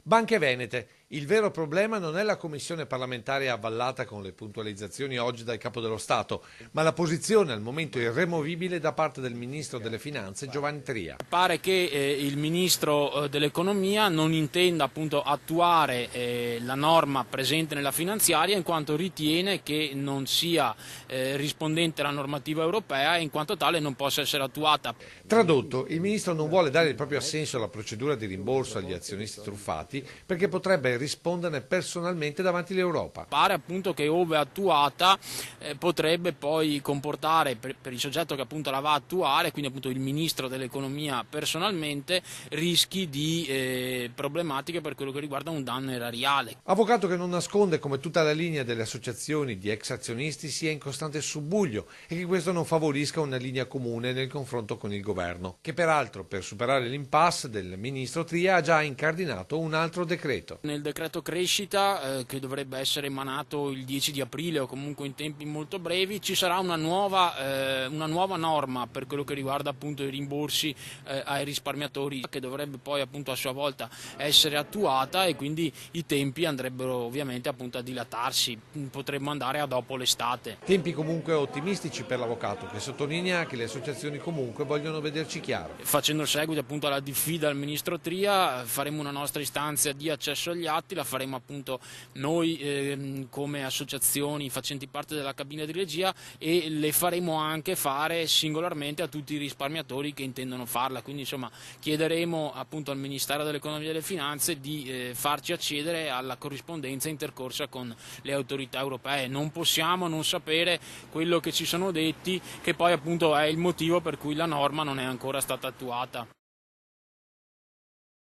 Banche Venete. Il vero problema non è la commissione parlamentare avvallata con le puntualizzazioni oggi dal Capo dello Stato, ma la posizione al momento irremovibile da parte del Ministro delle Finanze Giovanni Tria. Pare che il Ministro dell'Economia non intenda appunto attuare la norma presente nella finanziaria in quanto ritiene che non sia rispondente alla normativa europea e in quanto tale non possa essere attuata. Tradotto, il Ministro non vuole dare il proprio assenso alla procedura di rimborso agli azionisti truffati perché potrebbe risponderne personalmente davanti all'Europa. Pare appunto che ove attuata potrebbe poi comportare per il soggetto che appunto la va a attuare, quindi appunto il Ministro dell'Economia personalmente, rischi di problematiche per quello che riguarda un danno erariale. Avvocato che non nasconde come tutta la linea delle associazioni di ex azionisti sia in costante subbuglio e che questo non favorisca una linea comune nel confronto con il governo, che peraltro per superare l'impasse del Ministro Tria ha già incardinato un altro decreto. Nel decreto crescita che dovrebbe essere emanato il 10 di aprile o comunque in tempi molto brevi ci sarà una nuova norma per quello che riguarda appunto i rimborsi ai risparmiatori che dovrebbe poi appunto a sua volta essere attuata e quindi i tempi andrebbero ovviamente appunto a dilatarsi, potremmo andare a dopo l'estate. Tempi comunque ottimistici per l'avvocato che sottolinea che le associazioni comunque vogliono vederci chiaro. Facendo seguito appunto alla diffida al Ministro Tria faremo una nostra istanza di accesso agli atti, la faremo appunto noi come associazioni facenti parte della cabina di regia e le faremo anche fare singolarmente a tutti i risparmiatori che intendono farla, quindi insomma chiederemo appunto al Ministero dell'Economia e delle Finanze di farci accedere alla corrispondenza intercorsa con le autorità europee. Non possiamo non sapere quello che ci sono detti, che poi appunto è il motivo per cui la norma non è ancora stata attuata.